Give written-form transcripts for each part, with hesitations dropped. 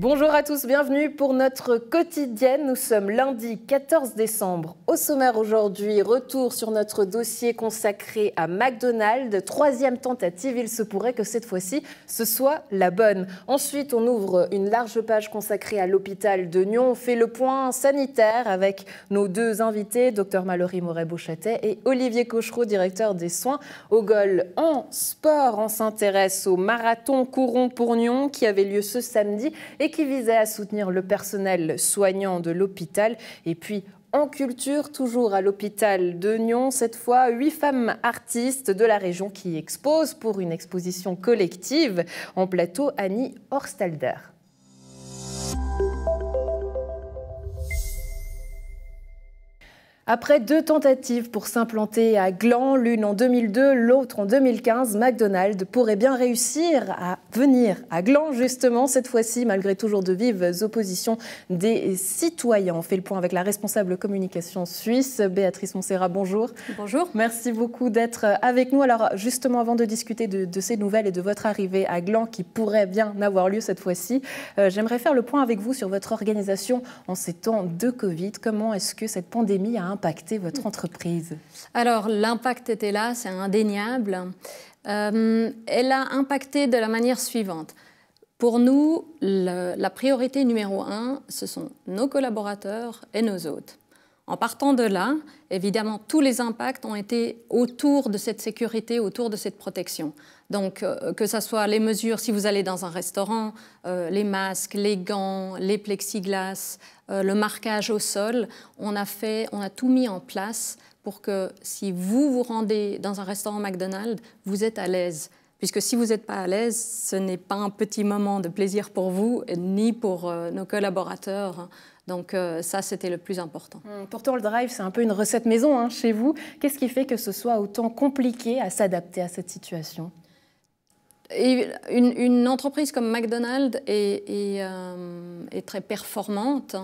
Bonjour à tous, bienvenue pour notre quotidienne. Nous sommes lundi 14 décembre. Au sommaire aujourd'hui, retour sur notre dossier consacré à McDonald's. Troisième tentative, il se pourrait que cette fois-ci, ce soit la bonne. Ensuite, on ouvre une large page consacrée à l'hôpital de Nyon. On fait le point sanitaire avec nos deux invités, Dr Mallory Moret-Beauchâtet et Olivier Cochereau, directeur des soins au GOL. En sport, on s'intéresse au marathon Courons pour Nyon qui avait lieu ce samedi et qui visait à soutenir le personnel soignant de l'hôpital. Et puis, en culture, toujours à l'hôpital de Nyon, cette fois, 8 femmes artistes de la région qui exposent pour une exposition collective. En plateau, Annie Horstalder. Après 2 tentatives pour s'implanter à Gland, l'une en 2002, l'autre en 2015, McDonald's pourrait bien réussir à venir à Gland, justement, cette fois-ci, malgré toujours de vives oppositions des citoyens. On fait le point avec la responsable communication suisse, Béatrice Montserrat, bonjour. Bonjour. Merci beaucoup d'être avec nous. Alors, justement, avant de discuter de ces nouvelles et de votre arrivée à Gland, qui pourrait bien avoir lieu cette fois-ci, j'aimerais faire le point avec vous sur votre organisation en ces temps de Covid. Comment est-ce que cette pandémie a impacté votre entreprise? Alors, l'impact était là, c'est indéniable. Elle a impacté de la manière suivante. Pour nous, la priorité numéro 1, ce sont nos collaborateurs et nos hôtes. En partant de là, évidemment, tous les impacts ont été autour de cette sécurité, autour de cette protection. Donc, que ce soit les mesures, si vous allez dans un restaurant, les masques, les gants, les plexiglas, le marquage au sol, on a tout mis en place pour que si vous vous rendez dans un restaurant McDonald's, vous êtes à l'aise. Puisque si vous n'êtes pas à l'aise, ce n'est pas un petit moment de plaisir pour vous, ni pour nos collaborateurs. Donc ça, c'était le plus important. Pourtant, le drive, c'est un peu une recette maison chez vous. Qu'est-ce qui fait que ce soit autant compliqué à s'adapter à cette situation ? Et une entreprise comme McDonald's est très performante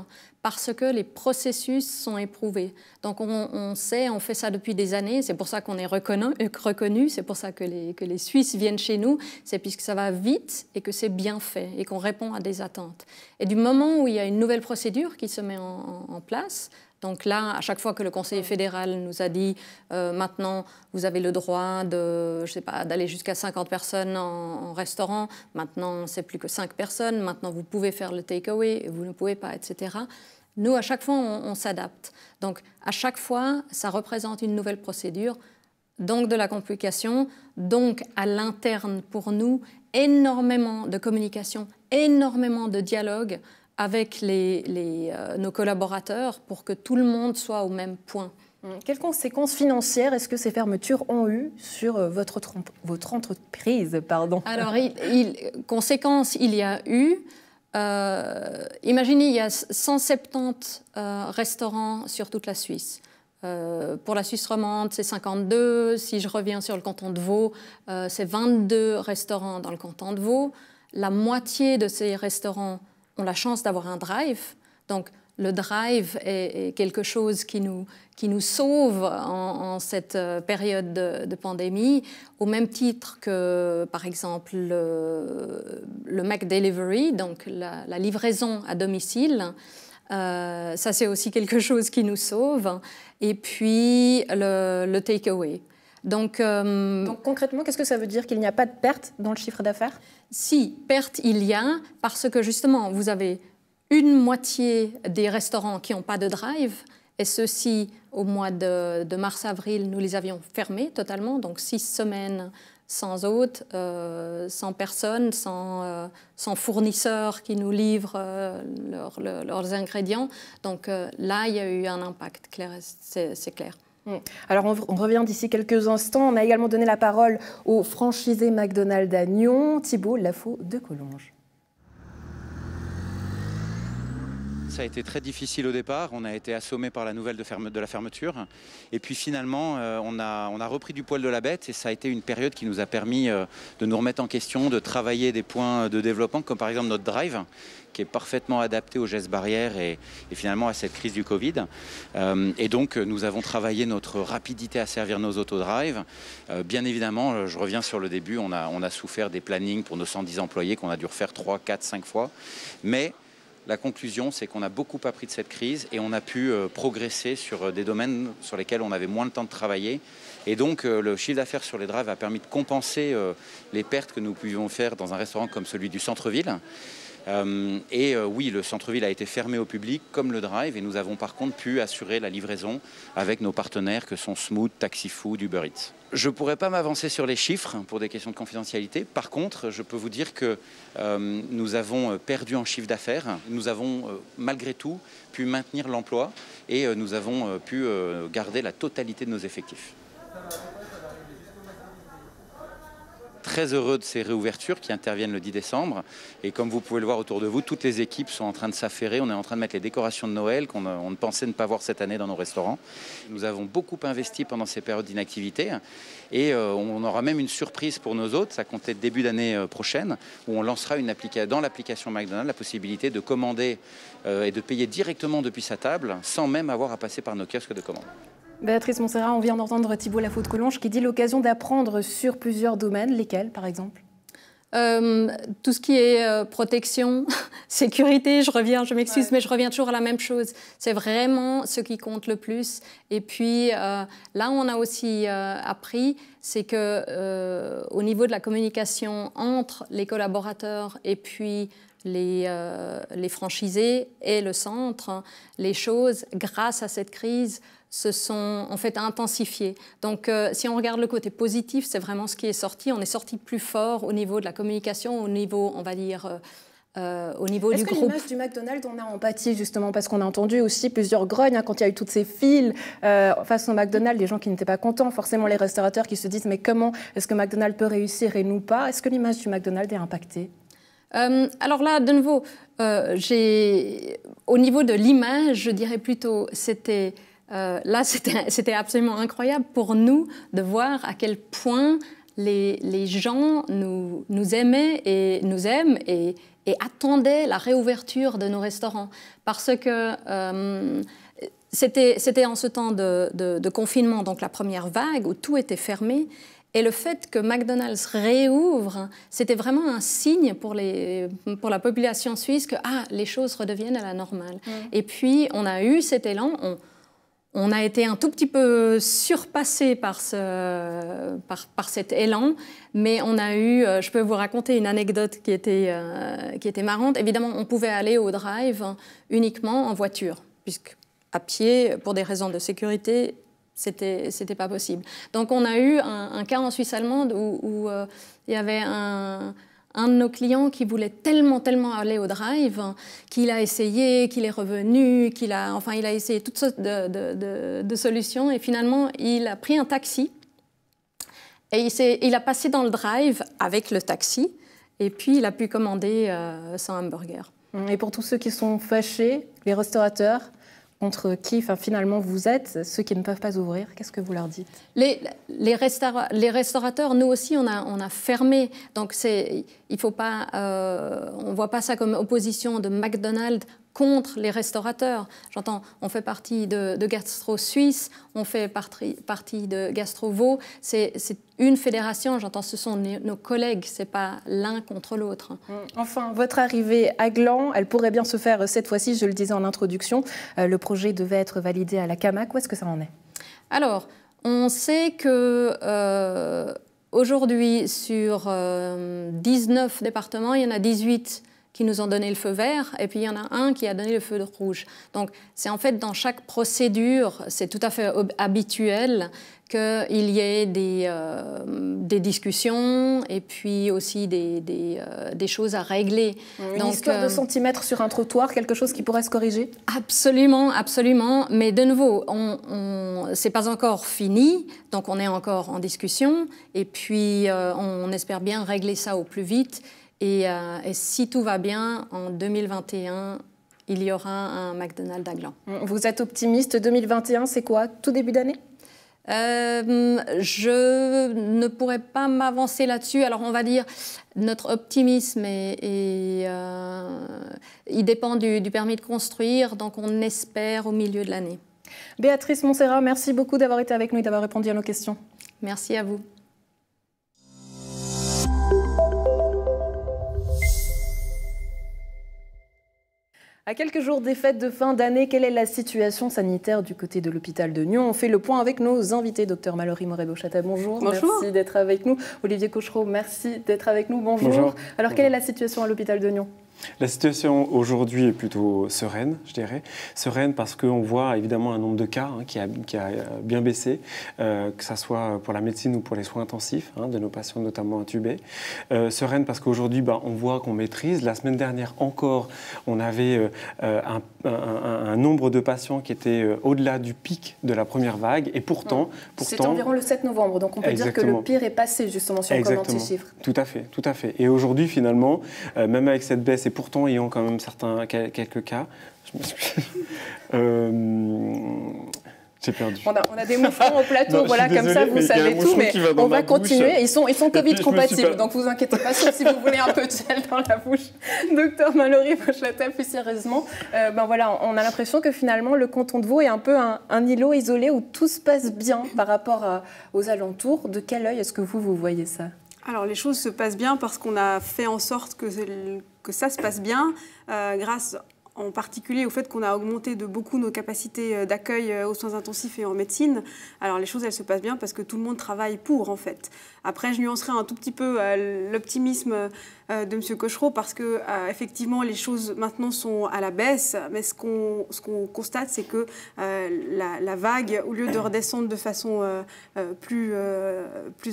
parce que les processus sont éprouvés. Donc on sait, on fait ça depuis des années, c'est pour ça qu'on est reconnu, c'est pour ça que les Suisses viennent chez nous, c'est puisque ça va vite et que c'est bien fait et qu'on répond à des attentes. Et du moment où il y a une nouvelle procédure qui se met en place, donc là, à chaque fois que le conseiller fédéral nous a dit maintenant, vous avez le droit d'aller jusqu'à 50 personnes en restaurant, maintenant, c'est plus que 5 personnes, maintenant, vous pouvez faire le take-away, vous ne pouvez pas, etc. Nous, à chaque fois, on s'adapte. Donc, à chaque fois, ça représente une nouvelle procédure, donc de la complication, donc à l'interne pour nous, énormément de communication, énormément de dialogue avec nos collaborateurs pour que tout le monde soit au même point. Quelles conséquences financières est-ce que ces fermetures ont eues sur votre entreprise, pardon ? Alors, conséquences, il y a eu. Imaginez, il y a 170 restaurants sur toute la Suisse. Pour la Suisse romande, c'est 52. Si je reviens sur le canton de Vaud, c'est 22 restaurants dans le canton de Vaud. La moitié de ces restaurants ont la chance d'avoir un drive. Donc, le drive est quelque chose qui nous sauve en cette période de pandémie, au même titre que, par exemple, le McDelivery, donc la livraison à domicile. Ça, c'est aussi quelque chose qui nous sauve. Et puis, le take-away. Donc, concrètement, qu'est-ce que ça veut dire? Qu'il n'y a pas de perte dans le chiffre d'affaires? Si, perte il y a, parce que justement, vous avez une moitié des restaurants qui n'ont pas de drive, et ceux-ci, au mois de mars-avril, nous les avions fermés totalement, donc 6 semaines sans hôtes, sans personnes, sans fournisseurs qui nous livrent leurs ingrédients. Donc là, il y a eu un impact, c'est clair. Alors, on revient d'ici quelques instants. On a également donné la parole au franchisé McDonald's à Nyon, Thibault Lafaux de Collonges. ça a été très difficile au départ. On a été assommé par la nouvelle de la fermeture. Et puis finalement, on a repris du poil de la bête et ça a été une période qui nous a permis de nous remettre en question, de travailler des points de développement, comme par exemple notre drive, qui est parfaitement adapté aux gestes barrières et finalement à cette crise du Covid. Et donc, nous avons travaillé notre rapidité à servir nos autodrives. Bien évidemment, je reviens sur le début, on a souffert des plannings pour nos 110 employés qu'on a dû refaire 3, 4, 5 fois. Mais la conclusion, c'est qu'on a beaucoup appris de cette crise et on a pu progresser sur des domaines sur lesquels on avait moins de temps de travailler. Et donc, le chiffre d'affaires sur les drives a permis de compenser les pertes que nous pouvions faire dans un restaurant comme celui du centre-ville. Oui, le centre-ville a été fermé au public comme le drive et nous avons par contre pu assurer la livraison avec nos partenaires que sont Smoot, Taxifood, Uber Eats. Je ne pourrais pas m'avancer sur les chiffres pour des questions de confidentialité. Par contre, je peux vous dire que nous avons perdu en chiffre d'affaires. Nous avons malgré tout pu maintenir l'emploi et nous avons pu garder la totalité de nos effectifs. Très heureux de ces réouvertures qui interviennent le 10 décembre. Et comme vous pouvez le voir autour de vous, toutes les équipes sont en train de s'affairer. On est en train de mettre les décorations de Noël qu'on ne pensait ne pas voir cette année dans nos restaurants. Nous avons beaucoup investi pendant ces périodes d'inactivité. Et on aura même une surprise pour nos hôtes, ça comptait début d'année prochaine, où on lancera dans l'application McDonald's la possibilité de commander et de payer directement depuis sa table, sans même avoir à passer par nos kiosques de commande. Béatrice Montserrat, on vient d'entendre Thibault Lafaude-Collonges qui dit l'occasion d'apprendre sur plusieurs domaines. Lesquels, par exemple? Tout ce qui est protection, sécurité, je m'excuse, mais je reviens toujours à la même chose. C'est vraiment ce qui compte le plus. Et puis, là, on a aussi appris, c'est que au niveau de la communication entre les collaborateurs et puis les franchisés et le centre, les choses, grâce à cette crise, se sont en fait intensifiées. Donc, si on regarde le côté positif, c'est vraiment ce qui est sorti. On est sorti plus fort au niveau de la communication, au niveau, on va dire, au niveau du groupe. Est-ce que l'image du McDonald's, on a empathie justement parce qu'on a entendu aussi plusieurs grognes quand il y a eu toutes ces files face au McDonald's, des gens qui n'étaient pas contents, forcément les restaurateurs qui se disent mais comment est-ce que McDonald's peut réussir et nous pas? Est-ce que l'image du McDonald's est impactée? Alors là, de nouveau, au niveau de l'image, je dirais plutôt, c'était absolument incroyable pour nous de voir à quel point les gens nous aimaient et nous aiment et attendaient la réouverture de nos restaurants. Parce que c'était en ce temps de confinement, donc la première vague, où tout était fermé. Et le fait que McDonald's réouvre, c'était vraiment un signe pour la population suisse que les choses redeviennent à la normale. Et puis, on a eu cet élan. On a été un tout petit peu surpassé par cet élan, mais on a eu, je peux vous raconter une anecdote qui était marrante. Évidemment, on pouvait aller au drive uniquement en voiture, puisque à pied, pour des raisons de sécurité, c'était pas possible. Donc on a eu un cas en Suisse allemande où il y avait un de nos clients qui voulait tellement aller au drive qu'il a essayé, qu'il est revenu, il a essayé toutes sortes de solutions et finalement il a pris un taxi et il a passé dans le drive avec le taxi et puis il a pu commander son hamburger. Et pour tous ceux qui sont fâchés, les restaurateurs, contre qui finalement vous êtes, ceux qui ne peuvent pas ouvrir, qu'est-ce que vous leur dites? Les restaurateurs, nous aussi, on a fermé. Donc, il faut pas, on ne voit pas ça comme opposition de McDonald's contre les restaurateurs. J'entends, on fait partie de Gastro Suisse, on fait partie de Gastro Vaud. C'est une fédération, j'entends, ce sont nos collègues, ce n'est pas l'un contre l'autre. Enfin, votre arrivée à Gland, elle pourrait bien se faire cette fois-ci, je le disais en introduction. Le projet devait être validé à la CAMAC. Où est-ce que ça en est? Alors, on sait que aujourd'hui, sur 19 départements, il y en a 18 qui nous ont donné le feu vert, et puis il y en a un qui a donné le feu rouge. Donc, c'est en fait dans chaque procédure, c'est tout à fait habituel qu'il y ait des discussions et puis aussi des choses à régler. Une histoire de centimètres sur un trottoir, quelque chose qui pourrait se corriger? Absolument, absolument. Mais de nouveau, c'est pas encore fini, donc on est encore en discussion. Et puis, on espère bien régler ça au plus vite. Et si tout va bien, en 2021, il y aura un McDonald's à Gland. Vous êtes optimiste, 2021, c'est quoi? Tout début d'année? Je ne pourrais pas m'avancer là-dessus. Alors on va dire notre optimisme il dépend du permis de construire, donc on espère au milieu de l'année. Béatrice Montserrat, merci beaucoup d'avoir été avec nous et d'avoir répondu à nos questions. Merci à vous. À quelques jours des fêtes de fin d'année, quelle est la situation sanitaire du côté de l'hôpital de Nyon? On fait le point avec nos invités. Docteur Mallory Moret-Beauchâtel, bonjour. Bonjour. Merci d'être avec nous. Olivier Cochereau, merci d'être avec nous. Bonjour. Bonjour. Alors, quelle est la situation à l'hôpital de Nyon? La situation aujourd'hui est plutôt sereine, je dirais. Sereine parce qu'on voit évidemment un nombre de cas qui a bien baissé, que ce soit pour la médecine ou pour les soins intensifs, de nos patients notamment intubés. Sereine parce qu'aujourd'hui, on voit qu'on maîtrise. La semaine dernière encore, on avait un nombre de patients qui était au-delà du pic de la première vague. Et pourtant... C'est environ le 7 novembre, donc on peut dire que le pire est passé, justement, si on commente ces chiffres. Tout à fait, tout à fait. Et aujourd'hui, finalement, même avec cette baisse, et pourtant ayant quand même quelques cas, je m'excuse, j'ai perdu. On a des mouvements au plateau, voilà, comme ça vous savez tout, mais on va continuer. Ils sont Covid compatibles, donc vous inquiétez pas, sauf si vous voulez un peu de gel dans la bouche. Docteur Mallory Beauchâtel, plus sérieusement, voilà, on a l'impression que finalement le canton de Vaud est un peu un îlot isolé où tout se passe bien par rapport aux alentours. De quel œil est-ce que vous voyez ça? Alors les choses se passent bien parce qu'on a fait en sorte que ça se passe bien grâce en particulier au fait qu'on a augmenté de beaucoup nos capacités d'accueil aux soins intensifs et en médecine. Alors les choses, elles se passent bien parce que tout le monde travaille pour, en fait. Après, je nuancerai un tout petit peu l'optimisme de M. Cochereau parce que effectivement, les choses maintenant sont à la baisse. Mais ce qu'on constate, c'est que la vague, au lieu de redescendre de façon plus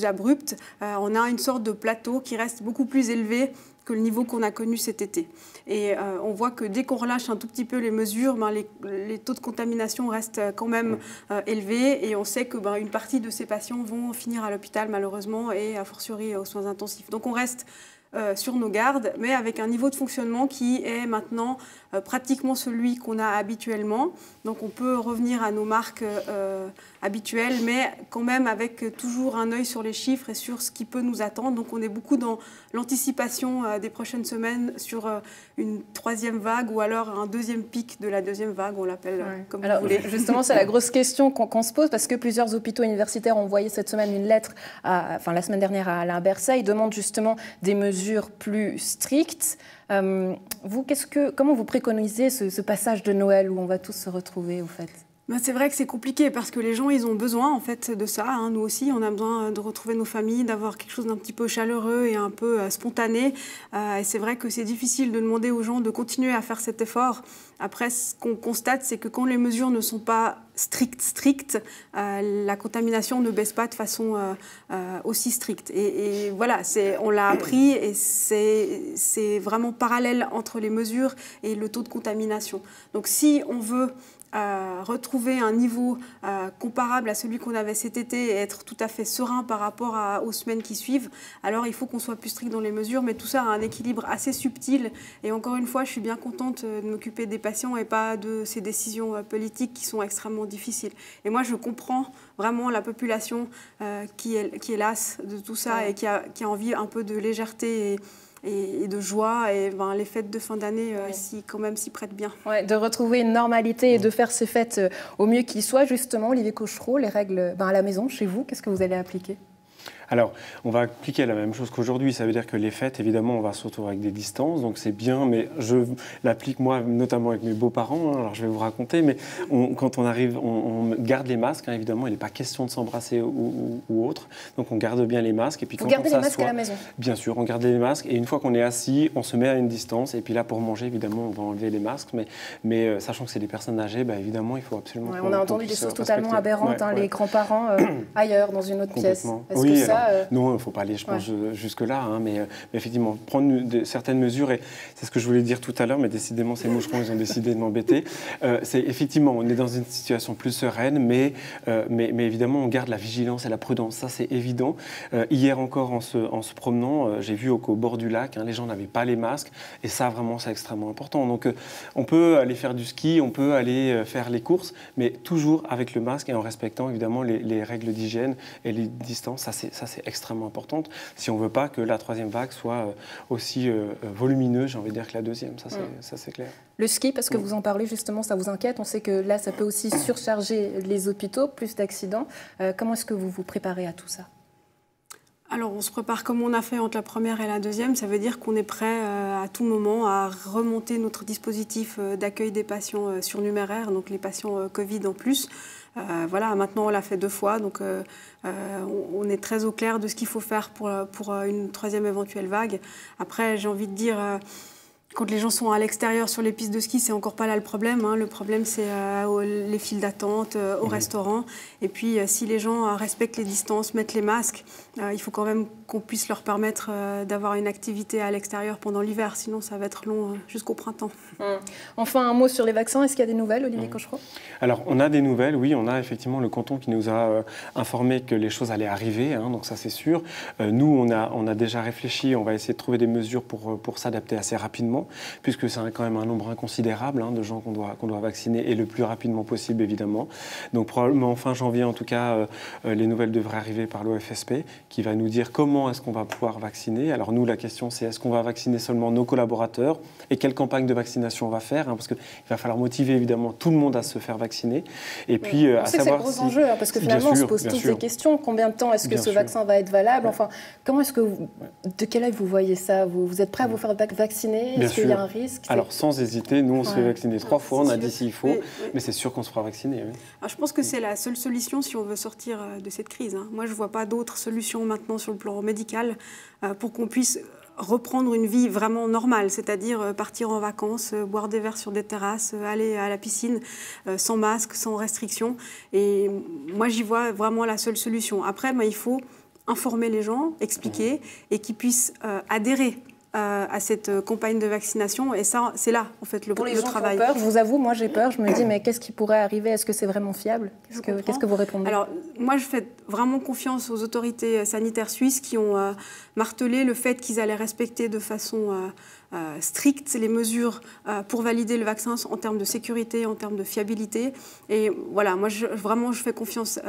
abrupte, on a une sorte de plateau qui reste beaucoup plus élevé que le niveau qu'on a connu cet été. Et on voit que dès qu'on relâche un tout petit peu les mesures, les taux de contamination restent quand même élevés et on sait que une partie de ces patients vont finir à l'hôpital malheureusement et a fortiori aux soins intensifs. Donc on reste sur nos gardes, mais avec un niveau de fonctionnement qui est maintenant pratiquement celui qu'on a habituellement. Donc on peut revenir à nos marques habituelles, mais quand même avec toujours un œil sur les chiffres et sur ce qui peut nous attendre. Donc on est beaucoup dans l'anticipation des prochaines semaines sur une troisième vague ou alors un deuxième pic de la deuxième vague, on l'appelle comme vous voulez. Justement, c'est la grosse question qu'on se pose parce que plusieurs hôpitaux universitaires ont envoyé cette semaine une lettre, la semaine dernière à Alain Berset. Ils demandent justement des mesures plus strictes. Vous, comment vous préconisez ce passage de Noël où on va tous se retrouver, au fait? C'est vrai que c'est compliqué parce que les gens, ils ont besoin en fait de ça. Nous aussi, on a besoin de retrouver nos familles, d'avoir quelque chose d'un petit peu chaleureux et un peu spontané. Et c'est vrai que c'est difficile de demander aux gens de continuer à faire cet effort. Après, ce qu'on constate, c'est que quand les mesures ne sont pas strictes, la contamination ne baisse pas de façon aussi stricte. Et voilà, on l'a appris et c'est vraiment parallèle entre les mesures et le taux de contamination. Donc si on veut retrouver un niveau comparable à celui qu'on avait cet été et être tout à fait serein par rapport aux semaines qui suivent, alors il faut qu'on soit plus strict dans les mesures, mais tout ça a un équilibre assez subtil. Et encore une fois, je suis bien contente de m'occuper des patients et pas de ces décisions politiques qui sont extrêmement difficiles. Et moi, je comprends vraiment la population qui est lasse de tout ça et qui a envie un peu de légèreté et de joie, et les fêtes de fin d'année quand même s'y prêtent bien. Ouais, de retrouver une normalité et de faire ces fêtes au mieux qu'il soit. Justement, Olivier Cochereau, les règles à la maison, chez vous, qu'est-ce que vous allez appliquer? Alors, on va appliquer la même chose qu'aujourd'hui. Ça veut dire que les fêtes, évidemment, on va se retrouver avec des distances, donc c'est bien, mais je l'applique moi, notamment avec mes beaux-parents. Alors, je vais vous raconter, mais quand on arrive, on garde les masques, évidemment. Il n'est pas question de s'embrasser ou autre. Donc, on garde bien les masques. Et puis, vous gardez les masques à la maison? Bien sûr, on garde les masques. Et une fois qu'on est assis, on se met à une distance. Et puis là, pour manger, évidemment, on va enlever les masques. Mais sachant que c'est des personnes âgées, évidemment, il faut absolument... on a entendu des choses totalement aberrantes. Les grands-parents ailleurs, dans une autre pièce. Est-ce que ça. Non, il ne faut pas aller, je pense, jusque-là, hein, mais effectivement, prendre certaines mesures, et c'est ce que je voulais dire tout à l'heure, mais décidément, ces moucherons, ils ont décidé de m'embêter. C'est effectivement, on est dans une situation plus sereine, mais évidemment, on garde la vigilance et la prudence, ça c'est évident. Hier encore, en se promenant, j'ai vu qu'au bord du lac, hein, les gens n'avaient pas les masques, et ça, vraiment, c'est extrêmement important. Donc, on peut aller faire du ski, on peut aller faire les courses, mais toujours avec le masque et en respectant évidemment les règles d'hygiène et les distances. Ça, c'est extrêmement important si on ne veut pas que la troisième vague soit aussi volumineuse, j'ai envie de dire, que la deuxième. Ça, c'est clair. Le ski, parce que vous en parlez justement, ça vous inquiète. On sait que là, ça peut aussi surcharger les hôpitaux, plus d'accidents. Comment est-ce que vous vous préparez à tout ça ? Alors, on se prépare comme on a fait entre la première et la deuxième. Ça veut dire qu'on est prêt à tout moment à remonter notre dispositif d'accueil des patients surnuméraires, donc les patients Covid en plus. Voilà, maintenant on l'a fait 2 fois, donc on est très au clair de ce qu'il faut faire pour une troisième éventuelle vague. Après, j'ai envie de dire... Quand les gens sont à l'extérieur sur les pistes de ski, c'est encore pas là le problème. Hein. Le problème, c'est les files d'attente, au restaurant. Et puis, si les gens respectent les distances, mettent les masques, il faut quand même qu'on puisse leur permettre d'avoir une activité à l'extérieur pendant l'hiver. Sinon, ça va être long jusqu'au printemps. Enfin, un mot sur les vaccins. Est-ce qu'il y a des nouvelles, Olivier Cochereau ? Alors, on a des nouvelles, oui. On a effectivement le canton qui nous a informé que les choses allaient arriver. Hein, donc ça, c'est sûr. Nous, on a déjà réfléchi. On va essayer de trouver des mesures pour s'adapter assez rapidement, puisque c'est quand même un nombre inconsidérable de gens qu'on doit vacciner, et le plus rapidement possible, évidemment. Donc probablement fin janvier, en tout cas, les nouvelles devraient arriver par l'OFSP, qui va nous dire comment est-ce qu'on va pouvoir vacciner. Alors nous, la question, c'est est-ce qu'on va vacciner seulement nos collaborateurs, et quelle campagne de vaccination on va faire, hein, parce qu'il va falloir motiver, évidemment, tout le monde à se faire vacciner. Et puis, à savoir c'est un gros enjeu, hein, parce que finalement, on se pose toutes ces questions. Combien de temps est-ce que ce vaccin va être valable ? Enfin, comment est-ce que de quel œil vous voyez ça ? Vous êtes prêt à vous faire vacciner ? Est-ce qu'il y a un risque ? Alors, sans hésiter, nous, on se fait vacciner 3 fois, on a dit s'il faut, mais c'est sûr qu'on se fera vacciner. Oui. Alors, je pense que c'est la seule solution si on veut sortir de cette crise. Hein. Moi, je ne vois pas d'autres solutions maintenant sur le plan médical pour qu'on puisse reprendre une vie vraiment normale, c'est-à-dire partir en vacances, boire des verres sur des terrasses, aller à la piscine sans masque, sans restriction. Et moi, j'y vois vraiment la seule solution. Après, il faut informer les gens, expliquer, et qu'ils puissent adhérer à cette campagne de vaccination. Et ça, c'est là, en fait, le travail. Pour les gens qui ont peur, je vous avoue, moi j'ai peur. Je me dis, mais qu'est-ce qui pourrait arriver ? Est-ce que c'est vraiment fiable ? Qu'est-ce que vous répondez ? Alors, moi, je fais vraiment confiance aux autorités sanitaires suisses qui ont martelé le fait qu'ils allaient respecter de façon stricte les mesures pour valider le vaccin en termes de sécurité, en termes de fiabilité. Et voilà, moi, je fais confiance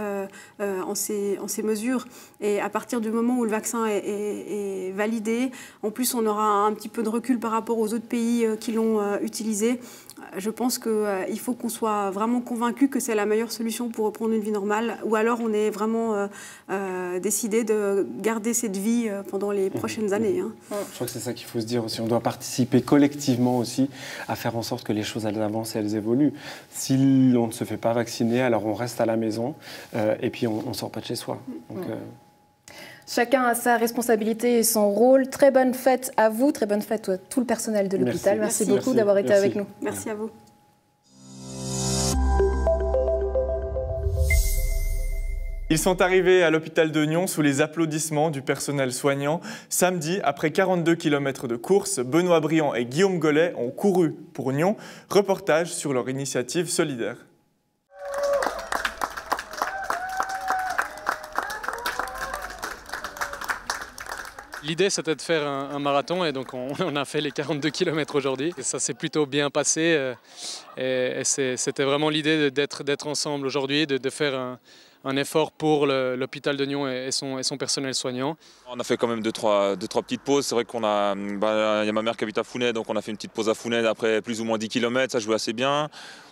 en ces mesures. Et à partir du moment où le vaccin est validé, en plus, on aura un petit peu de recul par rapport aux autres pays qui l'ont utilisé. Je pense qu'il faut qu'on soit vraiment convaincu que c'est la meilleure solution pour reprendre une vie normale, ou alors on est vraiment décidé de garder cette vie pendant les prochaines années. Hein. Je crois que c'est ça qu'il faut se dire aussi. On doit participer collectivement aussi à faire en sorte que les choses elles avancent et elles évoluent. Si on ne se fait pas vacciner, alors on reste à la maison et puis on ne sort pas de chez soi. Donc, chacun a sa responsabilité et son rôle. Très bonne fête à vous, très bonne fête à tout le personnel de l'hôpital. Merci beaucoup d'avoir été avec nous. Merci à vous. Ils sont arrivés à l'hôpital de Nyon sous les applaudissements du personnel soignant. Samedi, après 42 km de course, Benoît Briand et Guillaume Gollet ont couru pour Nyon. Reportage sur leur initiative solidaire. L'idée, c'était de faire un marathon et donc on a fait les 42 km aujourd'hui. Et ça s'est plutôt bien passé et c'était vraiment l'idée d'être ensemble aujourd'hui, de faire un effort pour l'hôpital de Nyon et son personnel soignant. On a fait quand même deux, trois petites pauses. C'est vrai qu'on a, y a ma mère qui habite à Founet, donc on a fait une petite pause à Founet après plus ou moins 10 km, ça jouait assez bien.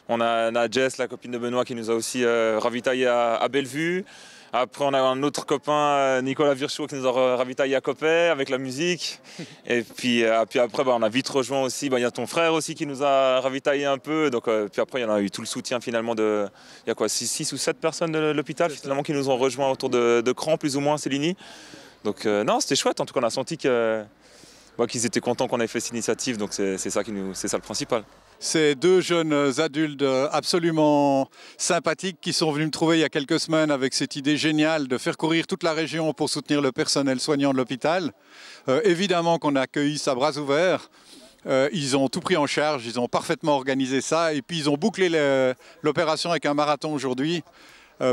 On a Jess, la copine de Benoît, qui nous a aussi ravitaillé à Bellevue. Après, on a un autre copain, Nicolas Virchow, qui nous a ravitaillé à Coppet avec la musique. Et puis après, on a vite rejoint aussi. Il y a ton frère aussi qui nous a ravitaillé un peu. Donc, puis après, il y en a eu tout le soutien finalement de. Il y a quoi, 6 ou 7 personnes de l'hôpital finalement qui nous ont rejoints autour de Cran, plus ou moins, Céligny. Donc, non, c'était chouette. En tout cas, on a senti qu'ils étaient contents qu'on ait fait cette initiative. Donc, c'est ça le principal. C'est deux jeunes adultes absolument sympathiques qui sont venus me trouver il y a quelques semaines avec cette idée géniale de faire courir toute la région pour soutenir le personnel soignant de l'hôpital. Évidemment qu'on a accueilli ça bras ouverts. Ils ont tout pris en charge, ils ont parfaitement organisé ça et puis ils ont bouclé l'opération avec un marathon aujourd'hui.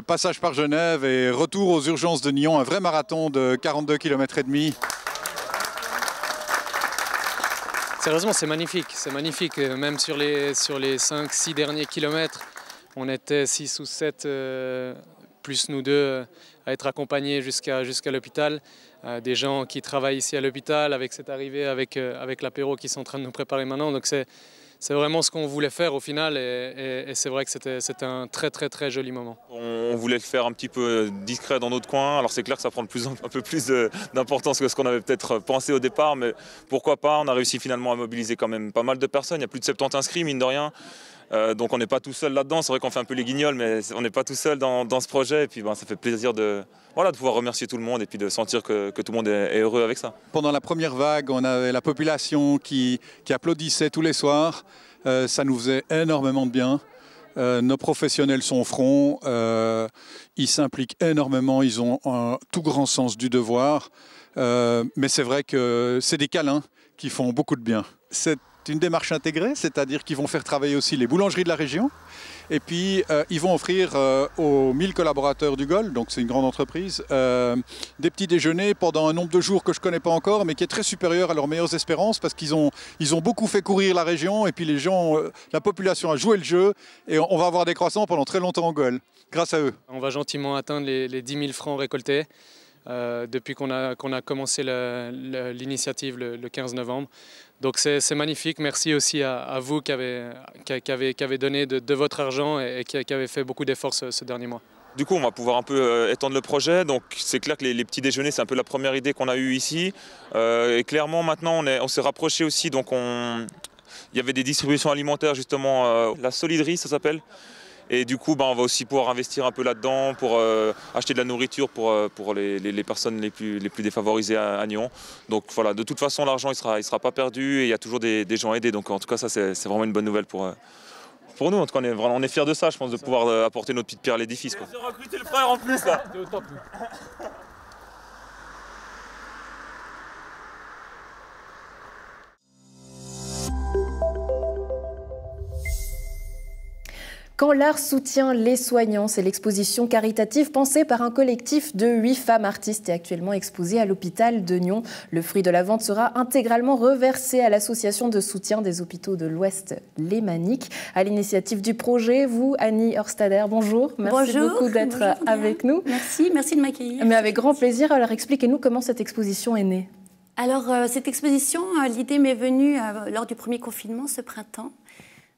Passage par Genève et retour aux urgences de Nyon, un vrai marathon de 42 km et demi. Sérieusement, c'est magnifique. Même sur les 5-6 derniers kilomètres, on était 6 ou 7, plus nous deux, à être accompagnés jusqu'à l'hôpital. Des gens qui travaillent ici à l'hôpital avec cette arrivée, avec l'apéro qui sont en train de nous préparer maintenant. Donc c'est vraiment ce qu'on voulait faire au final et c'est vrai que c'était un très joli moment. On voulait le faire un petit peu discret dans notre coin, alors c'est clair que ça prend un peu plus d'importance que ce qu'on avait peut-être pensé au départ, mais pourquoi pas, on a réussi finalement à mobiliser quand même pas mal de personnes, il y a plus de 70 inscrits mine de rien. Donc on n'est pas tout seul là-dedans, c'est vrai qu'on fait un peu les guignols, mais on n'est pas tout seul dans ce projet et puis ça fait plaisir de pouvoir remercier tout le monde et puis de sentir que tout le monde est heureux avec ça. Pendant la première vague, on avait la population qui applaudissait tous les soirs, ça nous faisait énormément de bien. Nos professionnels sont au front, ils s'impliquent énormément, ils ont un tout grand sens du devoir, mais c'est vrai que c'est des câlins qui font beaucoup de bien. C'est une démarche intégrée, c'est-à-dire qu'ils vont faire travailler aussi les boulangeries de la région et puis ils vont offrir aux 1000 collaborateurs du GOL, donc c'est une grande entreprise, des petits déjeuners pendant un nombre de jours que je ne connais pas encore mais qui est très supérieur à leurs meilleures espérances parce qu'ils ont beaucoup fait courir la région et puis les gens, la population a joué le jeu et on va avoir des croissants pendant très longtemps au GOL grâce à eux. On va gentiment atteindre les 10 000 francs récoltés depuis qu'on a commencé l'initiative le 15 novembre. Donc c'est magnifique. Merci aussi à vous qui avez donné de votre argent et qui avez fait beaucoup d'efforts ce dernier mois. Du coup, on va pouvoir un peu étendre le projet. Donc c'est clair que les petits déjeuners, c'est un peu la première idée qu'on a eue ici. Et clairement, maintenant, on s'est rapproché aussi. Donc il y avait des distributions alimentaires, justement, la soliderie, ça s'appelle. Et du coup, on va aussi pouvoir investir un peu là-dedans pour acheter de la nourriture pour les personnes les plus défavorisées à Nyon. Donc voilà, de toute façon, l'argent, il sera pas perdu et il y a toujours des gens aidés. Donc en tout cas, ça, c'est vraiment une bonne nouvelle pour nous. En tout cas, on est fiers de ça, je pense, de pouvoir apporter notre petite pierre à l'édifice. J'ai recruté le frère en plus, là. Quand l'art soutient les soignants, c'est l'exposition caritative pensée par un collectif de 8 femmes artistes et actuellement exposée à l'hôpital de Nyon. Le fruit de la vente sera intégralement reversé à l'association de soutien des hôpitaux de l'Ouest Lémanique. À l'initiative du projet, vous, Annie Hörstader, bonjour. Merci beaucoup d'être avec nous. Merci de m'accueillir. Mais avec grand plaisir. Alors expliquez-nous comment cette exposition est née. Alors cette exposition, l'idée m'est venue lors du premier confinement ce printemps.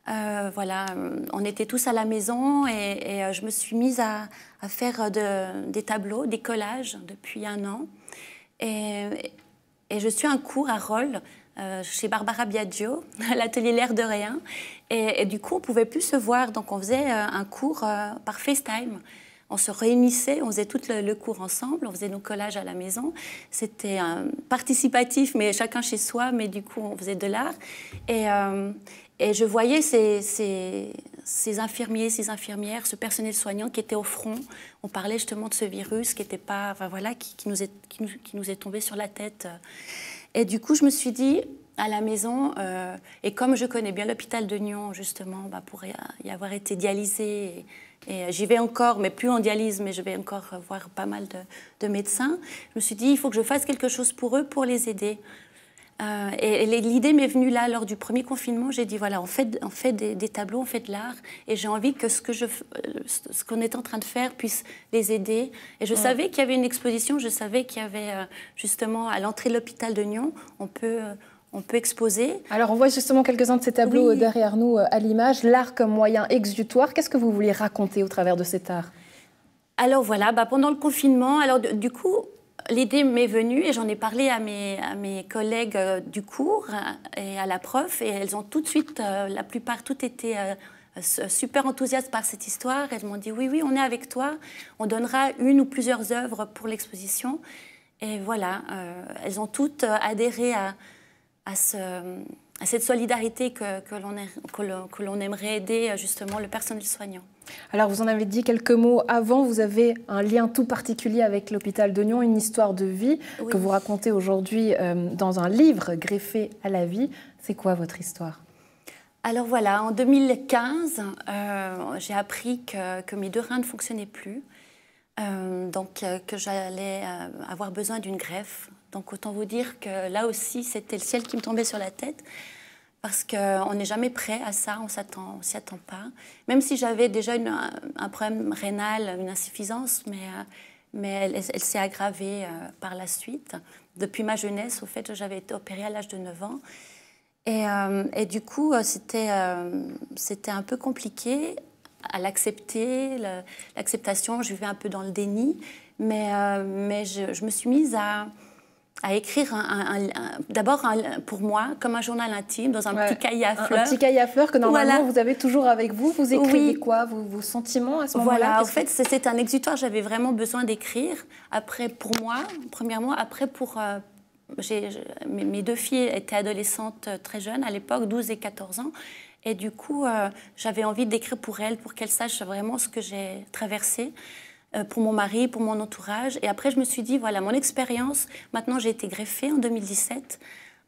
On était tous à la maison et je me suis mise à faire des tableaux, des collages depuis un an. Et je suis un cours à Rolle, chez Barbara Biagio, à l'atelier L'air de rien. Et du coup, on ne pouvait plus se voir, donc on faisait un cours par FaceTime. On se réunissait, on faisait tout le cours ensemble, on faisait nos collages à la maison. C'était participatif, mais chacun chez soi, mais du coup, on faisait de l'art. Et je voyais ces infirmiers, ces infirmières, ce personnel soignant qui était au front. On parlait justement de ce virus qui était pas, qui nous est tombé sur la tête. Et du coup, je me suis dit, à la maison, et comme je connais bien l'hôpital de Nyon, justement, pour y avoir été dialysée, et j'y vais encore, mais plus en dialyse, mais je vais encore voir pas mal de médecins, je me suis dit, il faut que je fasse quelque chose pour eux, pour les aider. Et l'idée m'est venue là, lors du premier confinement. J'ai dit, voilà, on fait des tableaux, on fait de l'art, et j'ai envie que ce qu'on est en train de faire puisse les aider. Et je savais qu'il y avait une exposition, je savais qu'il y avait justement à l'entrée de l'hôpital de Nyon, on peut exposer. Alors on voit justement quelques-uns de ces tableaux derrière nous à l'image. L'art comme moyen exutoire, qu'est-ce que vous vouliez raconter au travers de cet art? Alors voilà, pendant le confinement, du coup, l'idée m'est venue et j'en ai parlé à mes collègues du cours et à la prof, et elles ont tout de suite, la plupart, toutes été super enthousiastes par cette histoire. Elles m'ont dit oui, on est avec toi, on donnera une ou plusieurs œuvres pour l'exposition. Et voilà, elles ont toutes adhéré à cette solidarité que l'on aimerait aider justement le personnel soignant. Alors, vous en avez dit quelques mots avant. Vous avez un lien tout particulier avec l'hôpital de Nyons, une histoire de vie que vous racontez aujourd'hui dans un livre greffé à la vie. C'est quoi votre histoire? Alors voilà, en 2015, j'ai appris que mes 2 reins ne fonctionnaient plus, donc que j'allais avoir besoin d'une greffe. Donc autant vous dire que là aussi, c'était le ciel qui me tombait sur la tête. Parce qu'on n'est jamais prêt à ça, on ne s'y attend pas. Même si j'avais déjà un problème rénal, une insuffisance, mais elle s'est aggravée par la suite. Depuis ma jeunesse, au fait, j'avais été opérée à l'âge de 9 ans. Et du coup, c'était un peu compliqué à l'accepter. L'acceptation, je vivais un peu dans le déni. Mais je me suis mise à écrire d'abord pour moi, comme un journal intime, dans un petit cahier à fleurs. Un petit cahier à fleurs que normalement vous avez toujours avec vous. Vous écrivez quoi, vos sentiments à ce moment-là? Voilà, en fait, c'était un exutoire, j'avais vraiment besoin d'écrire. Après, pour moi, premièrement, après pour... mes 2 filles étaient adolescentes très jeunes à l'époque, 12 et 14 ans. Et du coup, j'avais envie d'écrire pour elles, pour qu'elles sachent vraiment ce que j'ai traversé. Pour mon mari, pour mon entourage. Et après, je me suis dit, voilà, mon expérience, maintenant j'ai été greffée en 2017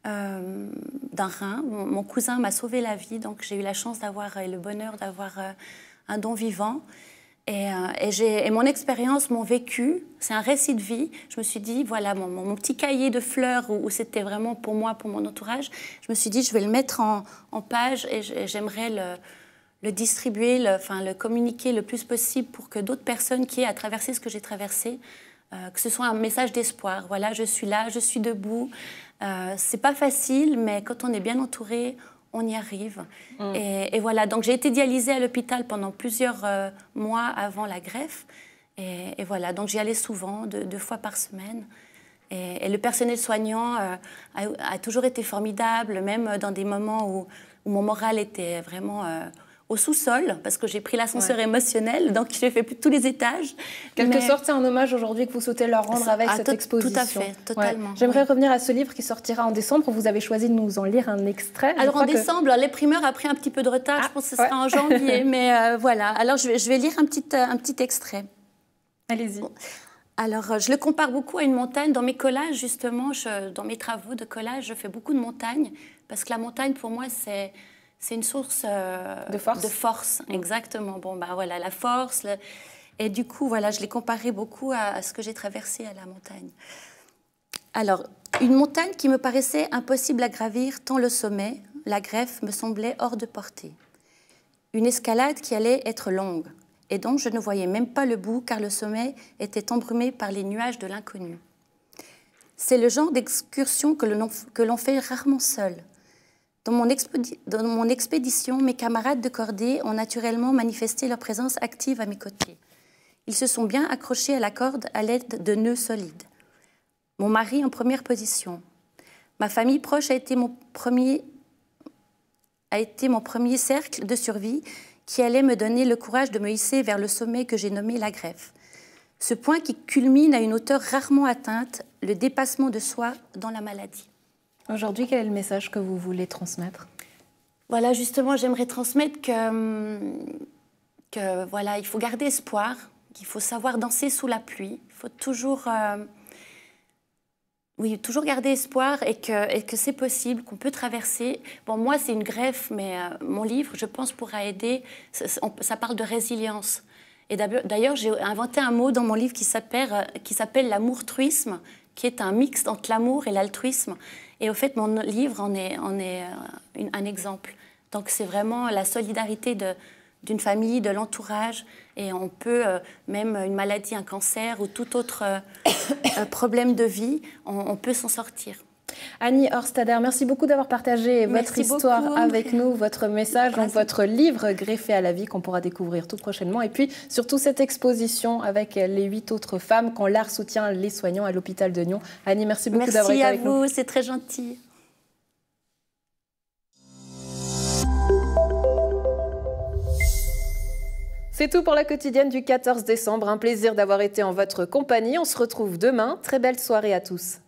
d'un rein. Mon cousin m'a sauvé la vie, donc j'ai eu la chance d'avoir et le bonheur d'avoir un don vivant. Et mon expérience, mon vécu, c'est un récit de vie. Je me suis dit, voilà, mon petit cahier de fleurs où c'était vraiment pour moi, pour mon entourage, je me suis dit, je vais le mettre en page et j'aimerais le distribuer, le communiquer le plus possible pour que d'autres personnes qui aient à traverser ce que j'ai traversé, que ce soit un message d'espoir. Voilà, je suis là, je suis debout. C'est pas facile, mais quand on est bien entouré, on y arrive. Et voilà, donc j'ai été dialysée à l'hôpital pendant plusieurs mois avant la greffe. Et voilà, donc j'y allais souvent, 2 fois par semaine. Et le personnel soignant a toujours été formidable, même dans des moments où mon moral était vraiment... au sous-sol, parce que j'ai pris l'ascenseur émotionnel, donc j'ai fait tous les étages. Quelque sorte, c'est un hommage aujourd'hui que vous souhaitez leur rendre avec cette exposition. Tout à fait, totalement. Ouais. J'aimerais revenir à ce livre qui sortira en décembre. Vous avez choisi de nous en lire un extrait. Alors en décembre, l'imprimeur a pris un petit peu de retard, je pense que ce sera en janvier, mais voilà. Alors je vais lire un petit extrait. Allez-y. Alors je le compare beaucoup à une montagne. Dans mes collages, justement, dans mes travaux de collage, je fais beaucoup de montagnes, parce que la montagne, pour moi, c'est une source de force. Exactement. Bon, bah voilà, la force. Et du coup, voilà, je l'ai comparé beaucoup à ce que j'ai traversé à la montagne. Alors, une montagne qui me paraissait impossible à gravir tant le sommet, la greffe, me semblait hors de portée. Une escalade qui allait être longue et dont je ne voyais même pas le bout car le sommet était embrumé par les nuages de l'inconnu. C'est le genre d'excursion que l'on fait rarement seul. Dans mon expédition, mes camarades de cordée ont naturellement manifesté leur présence active à mes côtés. Ils se sont bien accrochés à la corde à l'aide de nœuds solides. Mon mari en première position. Ma famille proche a été mon premier cercle de survie qui allait me donner le courage de me hisser vers le sommet que j'ai nommé la greffe. Ce point qui culmine à une hauteur rarement atteinte, le dépassement de soi dans la maladie. Aujourd'hui, quel est le message que vous voulez transmettre? Voilà, justement, j'aimerais transmettre que voilà, il faut garder espoir, qu'il faut savoir danser sous la pluie. Il faut toujours, toujours garder espoir et que c'est possible, qu'on peut traverser. Bon, moi, c'est une greffe, mais mon livre, je pense, pourra aider. Ça parle de résilience. Et d'ailleurs, j'ai inventé un mot dans mon livre qui s'appelle l'amour-truisme, qui est un mix entre l'amour et l'altruisme. Et au fait, mon livre en est un exemple. Donc c'est vraiment la solidarité d'une famille, de l'entourage. Et on peut, même une maladie, un cancer ou tout autre problème de vie, on peut s'en sortir. Annie Horstader, merci beaucoup d'avoir partagé votre histoire avec nous, votre message, donc votre livre greffé à la vie qu'on pourra découvrir tout prochainement. Et puis surtout cette exposition avec les 8 autres femmes quand l'art soutient les soignants à l'hôpital de Nyons. Annie, merci beaucoup d'avoir été avec nous. Merci à vous, c'est très gentil. C'est tout pour la quotidienne du 14 décembre. Un plaisir d'avoir été en votre compagnie. On se retrouve demain. Très belle soirée à tous.